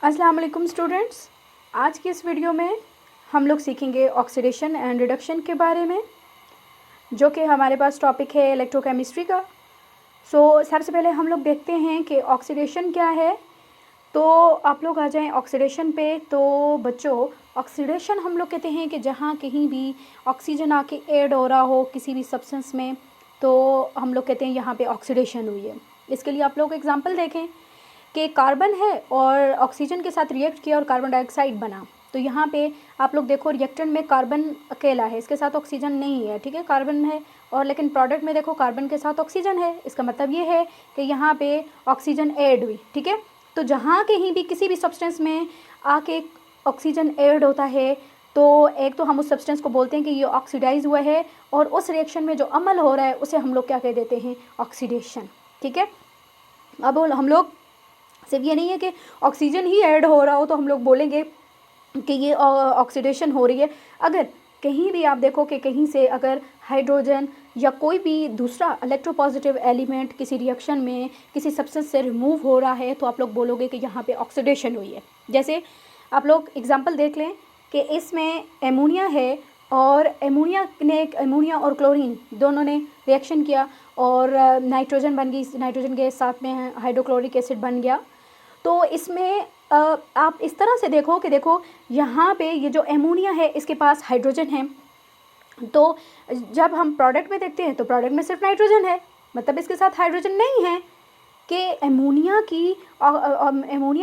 अस्सलाम वालेकुम स्टूडेंट्स। आज की इस वीडियो में हम लोग सीखेंगे ऑक्सीडेशन एंड रिडक्शन के बारे में, जो कि हमारे पास टॉपिक है इलेक्ट्रोकेमिस्ट्री का। सबसे पहले हम लोग देखते हैं कि ऑक्सीडेशन क्या है। तो आप लोग आ जाएं ऑक्सीडेशन पे। तो बच्चों, ऑक्सीडेशन हम लोग कहते हैं कि जहाँ कहीं भी ऑक्सीजन आके ऐड हो रहा हो किसी भी सब्सटेंस में, तो हम लोग कहते हैं यहाँ पे ऑक्सीडेशन हुई है। इसके लिए आप लोग एग्जांपल देखें कि कार्बन है और ऑक्सीजन के साथ रिएक्ट किया और कार्बन डाइऑक्साइड बना। तो यहाँ पे आप लोग देखो, रिएक्टेंट में कार्बन अकेला है, इसके साथ ऑक्सीजन नहीं है, ठीक है, कार्बन है। और लेकिन प्रोडक्ट में देखो कार्बन के साथ ऑक्सीजन है। इसका मतलब ये है कि यहाँ पे ऑक्सीजन ऐड हुई, ठीक है। तो जहाँ कहीं भी किसी भी सब्सटेंस में आके ऑक्सीजन ऐड होता है, तो एक तो हम उस सब्सटेंस को बोलते हैं कि ये ऑक्सीडाइज हुआ है, और उस रिएक्शन में जो अमल हो रहा है उसे हम लोग क्या कह देते हैं, ऑक्सीडेशन, ठीक है। अब हम लोग सिर्फ ये नहीं है कि ऑक्सीजन ही ऐड हो रहा हो तो हम लोग बोलेंगे कि ये ऑक्सीडेशन हो रही है। अगर कहीं भी आप देखो कि कहीं से अगर हाइड्रोजन या कोई भी दूसरा इलेक्ट्रोपॉजिटिव एलिमेंट किसी रिएक्शन में किसी सब्सटेंस से रिमूव हो रहा है, तो आप लोग बोलोगे कि यहाँ पे ऑक्सीडेशन हुई है। जैसे आप लोग एग्जांपल देख लें कि इसमें एमोनिया है, और एमोनिया और क्लोरीन दोनों ने रिएक्शन किया और नाइट्रोजन बन गई, नाइट्रोजन के साथ में हाइड्रोक्लोरिक एसिड बन गया। तो इसमें आप इस तरह से देखो कि देखो यहाँ पे ये जो एमोनिया है इसके पास हाइड्रोजन है, तो जब हम प्रोडक्ट में देखते हैं तो प्रोडक्ट में सिर्फ नाइट्रोजन है, मतलब इसके साथ हाइड्रोजन नहीं है। कि एमोनिया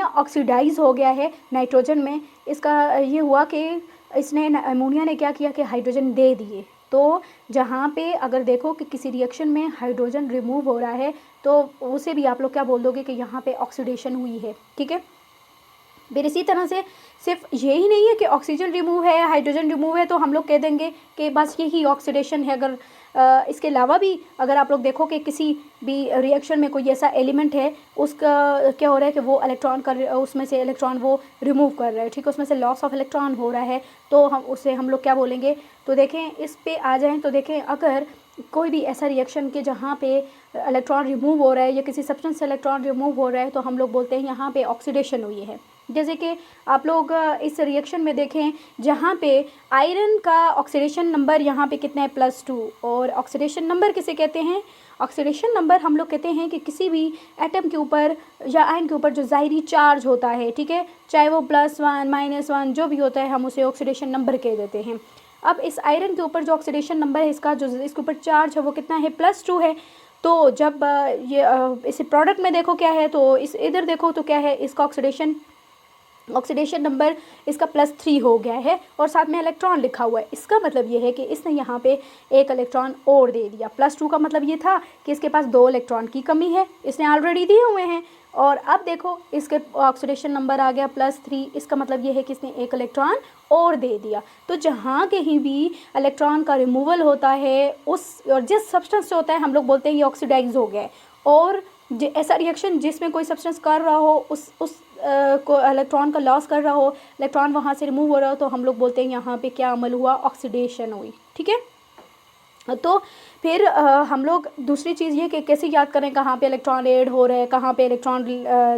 ऑक्सीडाइज हो गया है नाइट्रोजन में। इसका ये हुआ कि इसने एमोनिया ने क्या किया कि हाइड्रोजन दे दिए। तो जहाँ पे अगर देखो कि किसी रिएक्शन में हाइड्रोजन रिमूव हो रहा है, तो उसे भी आप लोग क्या बोल दोगे कि यहाँ पे ऑक्सीडेशन हुई है, ठीक है। फिर इसी तरह से सिर्फ यही नहीं है कि ऑक्सीजन रिमूव है, हाइड्रोजन रिमूव है तो हम लोग कह देंगे कि बस यही ऑक्सीडेशन है। अगर इसके अलावा भी अगर आप लोग देखो कि किसी भी रिएक्शन में कोई ऐसा एलिमेंट है, उसका क्या हो रहा है कि वो इलेक्ट्रॉन का उसमें से इलेक्ट्रॉन वो रिमूव कर रहा है, ठीक है, उसमें से लॉस ऑफ इलेक्ट्रॉन हो रहा है, तो हम लोग क्या बोलेंगे। तो देखें, इस पे आ जाएं तो देखें, अगर कोई भी ऐसा रिएक्शन के जहाँ पे इलेक्ट्रॉन रिमूव हो रहा है या किसी सब्सटेंस से इलेक्ट्रॉन रिमूव हो रहा है, तो हम लोग बोलते हैं यहाँ पे ऑक्सीडेशन हुई है। जैसे कि आप लोग इस रिएक्शन में देखें जहाँ पे आयरन का ऑक्सीडेशन नंबर यहाँ पे कितना है, +2। और ऑक्सीडेशन नंबर किसे कहते हैं, ऑक्सीडेशन नंबर हम लोग कहते हैं कि किसी भी एटम के ऊपर या आयन के ऊपर जो ज़ाहिरी चार्ज होता है, ठीक है, चाहे वो +1 -1 जो भी होता है, हम उसे ऑक्सीडेशन नंबर कह देते हैं। अब इस आयरन के ऊपर जो ऑक्सीडेशन नंबर है इसका, जो इसके ऊपर चार्ज है वो कितना है, +2 है। तो जब ये इसे प्रोडक्ट में देखो क्या है, तो इस इधर देखो तो क्या है, इसका ऑक्सीडेशन नंबर इसका +3 हो गया है, और साथ में इलेक्ट्रॉन लिखा हुआ है। इसका मतलब ये है कि इसने यहाँ पे एक इलेक्ट्रॉन और दे दिया। +2 का मतलब ये था कि इसके पास 2 इलेक्ट्रॉन की कमी है, इसने ऑलरेडी दिए हुए हैं। और अब देखो इसके ऑक्सीडेशन नंबर आ गया +3, इसका मतलब ये है कि इसने एक इलेक्ट्रॉन और दे दिया। तो जहाँ कहीं भी इलेक्ट्रॉन का रिमूवल होता है और जिस सब्सटेंस से होता है, हम लोग बोलते हैं ये ऑक्सीडाइज हो गया है। और ऐसा रिएक्शन जिसमें कोई सब्सटेंस कर रहा हो, उस को इलेक्ट्रॉन का लॉस कर रहा हो, इलेक्ट्रॉन वहाँ से रिमूव हो रहा हो, तो हम लोग बोलते हैं यहाँ पे क्या अमल हुआ, ऑक्सीडेशन हुई, ठीक है। तो फिर हम लोग दूसरी चीज़ ये कि कैसे याद करें कहाँ पे इलेक्ट्रॉन ऐड हो रहा है, कहाँ पे इलेक्ट्रॉन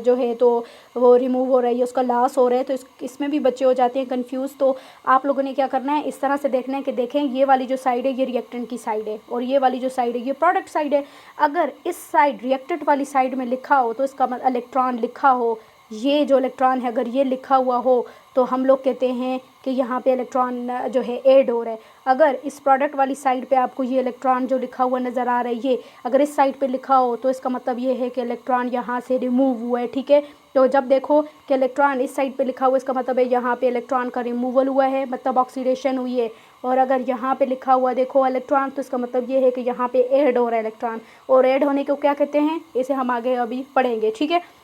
जो है तो वो रिमूव हो रहा है या उसका लॉस हो रहा है। तो इसमें भी बच्चे हो जाते हैं कंफ्यूज। तो आप लोगों ने क्या करना है, इस तरह से देखना है कि देखें ये वाली जो साइड है ये रिएक्टेंट की साइड है, और ये वाली जो साइड है ये प्रोडक्ट साइड है। अगर इस साइड रिएक्टेंट वाली साइड में लिखा हो तो इसका मतलब इलेक्ट्रॉन लिखा हो, ये जो इलेक्ट्रॉन है अगर ये लिखा हुआ हो, तो हम लोग कहते हैं कि यहाँ पे इलेक्ट्रॉन जो है ऐड हो रहा है। अगर इस प्रोडक्ट वाली साइड पे आपको ये इलेक्ट्रॉन जो लिखा हुआ नज़र आ रहा है, ये अगर इस साइड पे लिखा हो तो इसका मतलब ये है कि इलेक्ट्रॉन यहाँ से रिमूव हुआ है, ठीक है। तो जब देखो कि इलेक्ट्रॉन इस साइड पे लिखा हुआ है, इसका मतलब है यहाँ पे इलेक्ट्रॉन का रिमूवल हुआ है, मतलब ऑक्सीडेशन हुई है। और अगर यहाँ पे लिखा हुआ देखो इलेक्ट्रॉन, तो इसका मतलब ये है कि यहाँ पे ऐड हो रहा है इलेक्ट्रॉन। और ऐड होने को क्या कहते हैं, इसे हम आगे अभी पढ़ेंगे, ठीक है।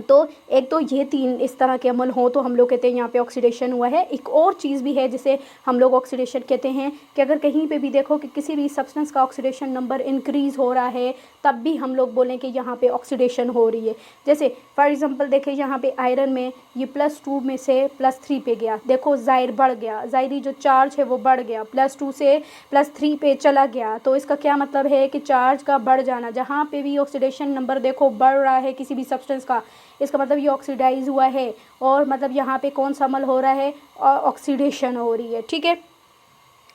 तो एक तो ये 3 इस तरह के अमल हो तो हम लोग कहते हैं यहाँ पे ऑक्सीडेशन हुआ है। एक और चीज़ भी है जिसे हम लोग ऑक्सीडेशन कहते हैं कि अगर कहीं पे भी देखो कि किसी भी सब्सटेंस का ऑक्सीडेशन नंबर इंक्रीज़ हो रहा है, तब भी हम लोग बोलें कि यहाँ पे ऑक्सीडेशन हो रही है। जैसे फॉर एग्जांपल देखें यहाँ पे आयरन में ये +2 में से +3 पे गया, देखो ज़ाहिर बढ़ गया, ज़ाहिरी जो चार्ज है वो बढ़ गया, +2 से +3 पे चला गया। तो इसका क्या मतलब है कि चार्ज का बढ़ जाना, जहाँ पे भी ऑक्सीडेशन नंबर देखो बढ़ रहा है किसी भी सब्सटेंस का, इसका मतलब ये ऑक्सीडाइज हुआ है, और मतलब यहाँ पे कौन सा अमल हो रहा है, ऑक्सीडेशन हो रही है। ठीक है,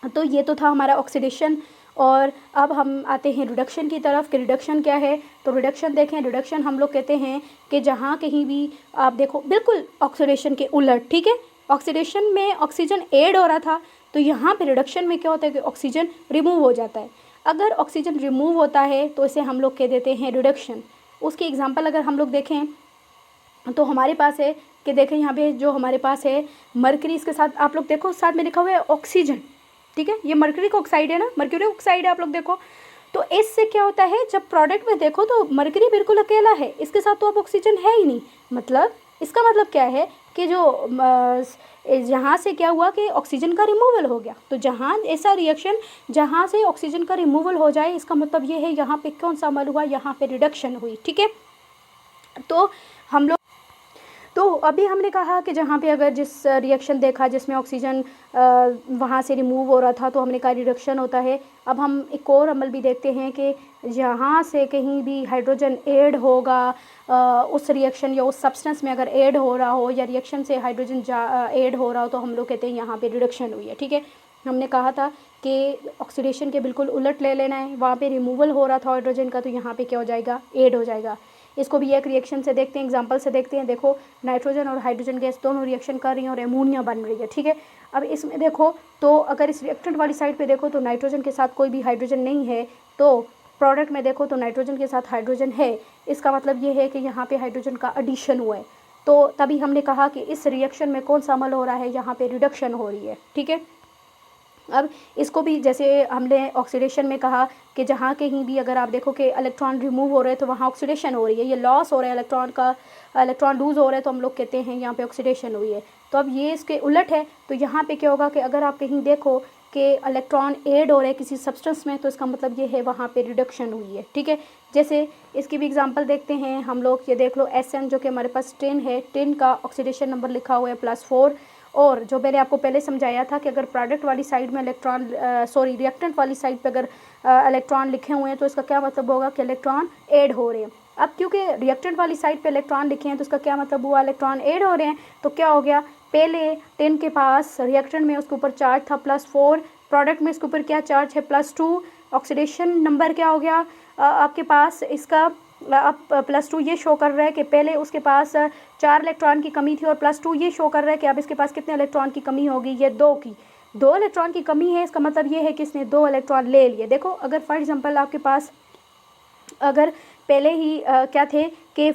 तो ये तो था हमारा ऑक्सीडेशन। और अब हम आते हैं रिडक्शन की तरफ कि रिडक्शन क्या है। तो रिडक्शन देखें, रिडक्शन हम लोग कहते हैं कि जहाँ कहीं भी आप देखो बिल्कुल ऑक्सीडेशन के उलट। ठीक है, ऑक्सीडेशन में ऑक्सीजन ऐड हो रहा था, तो यहाँ पे रिडक्शन में क्या होता है कि ऑक्सीजन रिमूव हो जाता है। अगर ऑक्सीजन रिमूव होता है तो इसे हम लोग कह देते हैं रिडक्शन। उसकी एग्जांपल अगर हम लोग देखें तो हमारे पास है कि देखें यहाँ पे जो हमारे पास है मरकरी, इसके साथ आप लोग देखो साथ में लिखा हुआ है ऑक्सीजन। ठीक है, ये मरकरी का ऑक्साइड है ना, मर्क्यूरी ऑक्साइड है, आप लोग देखो। तो इससे क्या होता है, जब प्रोडक्ट में देखो तो मरकरी बिल्कुल अकेला है, इसके साथ तो अब ऑक्सीजन है ही नहीं। मतलब इसका मतलब क्या है कि जो यहाँ से क्या हुआ कि ऑक्सीजन का रिमूवल हो गया। तो जहाँ ऐसा रिएक्शन जहाँ से ऑक्सीजन का रिमूवल हो जाए, इसका मतलब ये है यहाँ पे कौन सा अमल हुआ, यहाँ पे रिडक्शन हुई। ठीक है, तो हम लोग तो अभी हमने कहा कि जहाँ पे अगर जिस रिएक्शन देखा जिसमें ऑक्सीजन वहाँ से रिमूव हो रहा था तो हमने कहा रिडक्शन होता है। अब हम एक और अमल भी देखते हैं कि जहाँ से कहीं भी हाइड्रोजन ऐड होगा उस रिएक्शन या उस सब्सटेंस में अगर ऐड हो रहा हो या रिएक्शन से हाइड्रोजन ऐड हो रहा हो, तो हम लोग कहते हैं यहाँ पे रिडक्शन हुई है। ठीक है, हमने कहा था कि ऑक्सीडेशन के बिल्कुल उलट ले लेना है, वहाँ पे रिमूवल हो रहा था हाइड्रोजन का, तो यहाँ पे क्या हो जाएगा, ऐड हो जाएगा। इसको भी एक रिएक्शन से देखते हैं, एग्जांपल से देखते हैं। देखो नाइट्रोजन और हाइड्रोजन गैस दोनों रिएक्शन कर रही हैं और एमोनिया बन रही है। ठीक है, अब इसमें देखो तो अगर इस रिएक्टेंट वाली साइड पे देखो तो नाइट्रोजन के साथ कोई भी हाइड्रोजन नहीं है, तो प्रोडक्ट में देखो तो नाइट्रोजन के साथ हाइड्रोजन है। इसका मतलब ये है कि यहाँ पे हाइड्रोजन का एडिशन हुआ है। तो तभी हमने कहा कि इस रिएक्शन में कौन सा अमल हो रहा है, यहाँ पे रिडक्शन हो रही है। ठीक है, अब इसको भी जैसे हमने ऑक्सीडेशन में कहा कि जहाँ कहीं भी अगर आप देखो कि इलेक्ट्रॉन रिमूव हो रहे हैं तो वहाँ ऑक्सीडेशन हो रही है, ये लॉस हो रहा है इलेक्ट्रॉन का, इलेक्ट्रॉन लूज़ हो रहा है, तो हम लोग कहते हैं यहाँ पे ऑक्सीडेशन हुई है। तो अब ये इसके उलट है, तो यहाँ पे क्या होगा कि अगर आप कहीं देखो कि इलेक्ट्रॉन ऐड हो रहे हैं किसी सब्सटेंस में, तो इसका मतलब ये है वहाँ पे रिडक्शन हुई है। ठीक है, जैसे इसकी भी एग्जांपल देखते हैं हम लोग। ये देख लो SN जो कि हमारे पास टिन है, टिन का ऑक्सीडेशन नंबर लिखा हुआ है +4। और जो मैंने आपको पहले समझाया था कि अगर प्रोडक्ट वाली साइड में इलेक्ट्रॉन रिएक्टेंट वाली साइड पे अगर इलेक्ट्रॉन लिखे हुए हैं तो इसका क्या मतलब होगा कि इलेक्ट्रॉन ऐड हो रहे हैं। अब क्योंकि रिएक्टेंट वाली साइड पे इलेक्ट्रॉन लिखे हैं तो इसका क्या मतलब हुआ, इलेक्ट्रॉन ऐड हो रहे हैं। तो क्या हो गया, पहले टिन के पास रिएक्टेंट में उसके ऊपर चार्ज था +4, प्रोडक्ट में इसके ऊपर क्या चार्ज है +2, ऑक्सीडेशन नंबर क्या हो गया आपके पास इसका अब +2 ये शो कर रहा है कि पहले उसके पास 4 इलेक्ट्रॉन की कमी थी, और +2 ये शो कर रहा है कि अब इसके पास कितने इलेक्ट्रॉन की कमी होगी, ये 2 की। 2 इलेक्ट्रॉन की कमी है, इसका मतलब ये है कि इसने 2 इलेक्ट्रॉन ले लिए। देखो अगर फॉर एग्जांपल आपके पास अगर पहले ही क्या थे कि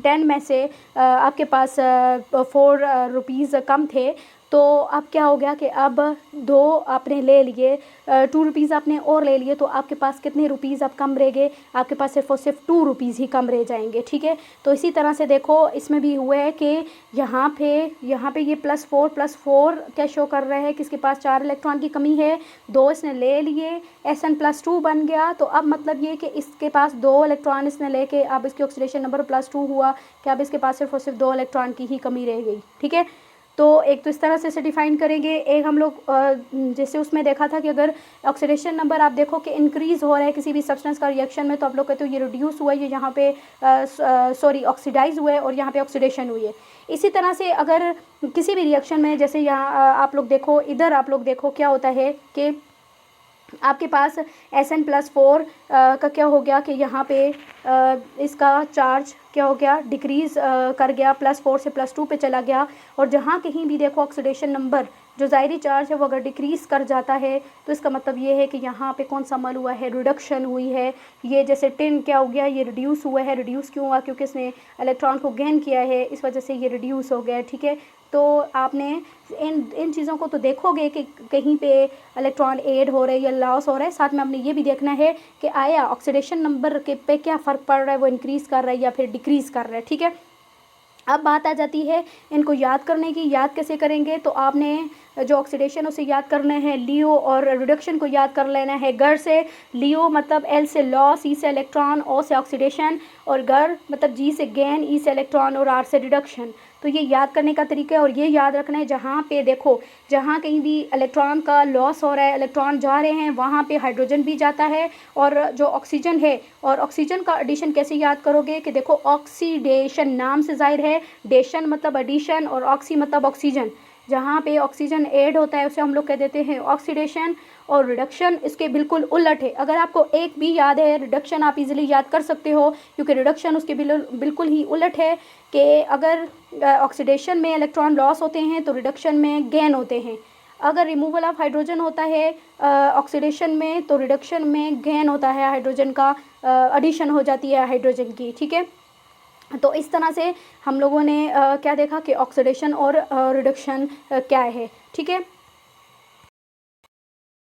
10 में से आपके पास 4 रुपीज़ कम थे, तो अब क्या हो गया कि अब 2 आपने ले लिए, 2 रुपीज़ आपने और ले लिए, तो आपके पास कितने रुपीज़ अब कम रह गए, आपके पास सिर्फ और सिर्फ 2 रुपीज़ ही कम रह जाएंगे। ठीक है, तो इसी तरह से देखो इसमें भी हुआ है कि यहाँ पे ये +4 क्या शो कर रहा है कि इसके पास 4 इलेक्ट्रॉन की कमी है, 2 इसने ले लिए, SN+2 बन गया। तो अब मतलब ये कि इसके पास 2 इलेक्ट्रॉन इसने लेके अब इसकी ऑक्सीडेशन नंबर +2 हुआ कि अब इसके पास सिर्फ और सिर्फ 2 इलेक्ट्रॉन की ही कमी रह गई। ठीक है, तो एक तो इस तरह से डिफाइन करेंगे। एक हम लोग जैसे उसमें देखा था कि अगर ऑक्सीडेशन नंबर आप देखो कि इंक्रीज़ हो रहा है किसी भी सब्सटेंस का रिएक्शन में, तो आप लोग कहते हो ये रिड्यूस हुआ है, ये यहाँ पे ऑक्सीडाइज हुआ है और यहाँ पे ऑक्सीडेशन हुई है। इसी तरह से अगर किसी भी रिएक्शन में जैसे यहाँ आप लोग देखो, इधर आप लोग देखो क्या होता है कि आपके पास SN+4 का क्या हो गया कि यहाँ पे इसका चार्ज क्या हो गया, डिक्रीज़ कर गया, +4 से +2 पे चला गया। और जहाँ कहीं भी देखो ऑक्सीडेशन नंबर जो ज़ाहिरी चार्ज है वो अगर डिक्रीज़ कर जाता है, तो इसका मतलब ये है कि यहाँ पे कौन सा अमल हुआ है, रिडक्शन हुई है। ये जैसे टिन क्या हो गया, ये रिड्यूस हुआ है। रिड्यूस क्यों हुआ, क्योंकि इसने इलेक्ट्रॉन को गेन किया है, इस वजह से ये रिड्यूस हो गया। ठीक है, तो आपने इन चीज़ों को तो देखोगे कि कहीं पे इलेक्ट्रॉन ऐड हो रहा है या लॉस हो रहा है, साथ में आपने ये भी देखना है कि आया ऑक्सीडेशन नंबर के पे क्या फ़र्क पड़ रहा है, वो इंक्रीज़ कर रहा है या फिर डिक्रीज़ कर रहा है। ठीक है, अब बात आ जाती है इनको याद करने की। याद कैसे करेंगे, तो आपने जो ऑक्सीडेशन उसे याद करना है, लियो और रिडक्शन को याद कर लेना है। घर से लियो मतलब एल से लॉस, ई से इलेक्ट्रॉन, ओ से ऑक्सीडेशन, और घर मतलब जी से गेन, ई से इलेक्ट्रॉन और आर से रिडक्शन। तो ये याद करने का तरीका है। और ये याद रखना है जहाँ पे देखो, जहाँ कहीं भी इलेक्ट्रॉन का लॉस हो रहा है, इलेक्ट्रॉन जा रहे हैं, वहाँ पे हाइड्रोजन भी जाता है। और जो ऑक्सीजन है, और ऑक्सीजन का एडिशन कैसे याद करोगे कि देखो ऑक्सीडेशन नाम से जाहिर है, डेशन मतलब एडिशन और ऑक्सी मतलब ऑक्सीजन। जहाँ पे ऑक्सीजन ऐड होता है उसे हम लोग कह देते हैं ऑक्सीडेशन। और रिडक्शन इसके बिल्कुल उलट है। अगर आपको एक भी याद है, रिडक्शन आप इजीली याद कर सकते हो, क्योंकि रिडक्शन उसके बिल्कुल ही उलट है कि अगर ऑक्सीडेशन में इलेक्ट्रॉन लॉस होते हैं तो रिडक्शन में गेन होते हैं। अगर रिमूवल ऑफ हाइड्रोजन होता है ऑक्सीडेशन में, तो रिडक्शन में गेन होता है, हाइड्रोजन का एडिशन हो जाती है हाइड्रोजन की। ठीक है, तो इस तरह से हम लोगों ने क्या देखा कि ऑक्सीडेशन और रिडक्शन क्या है। ठीक है।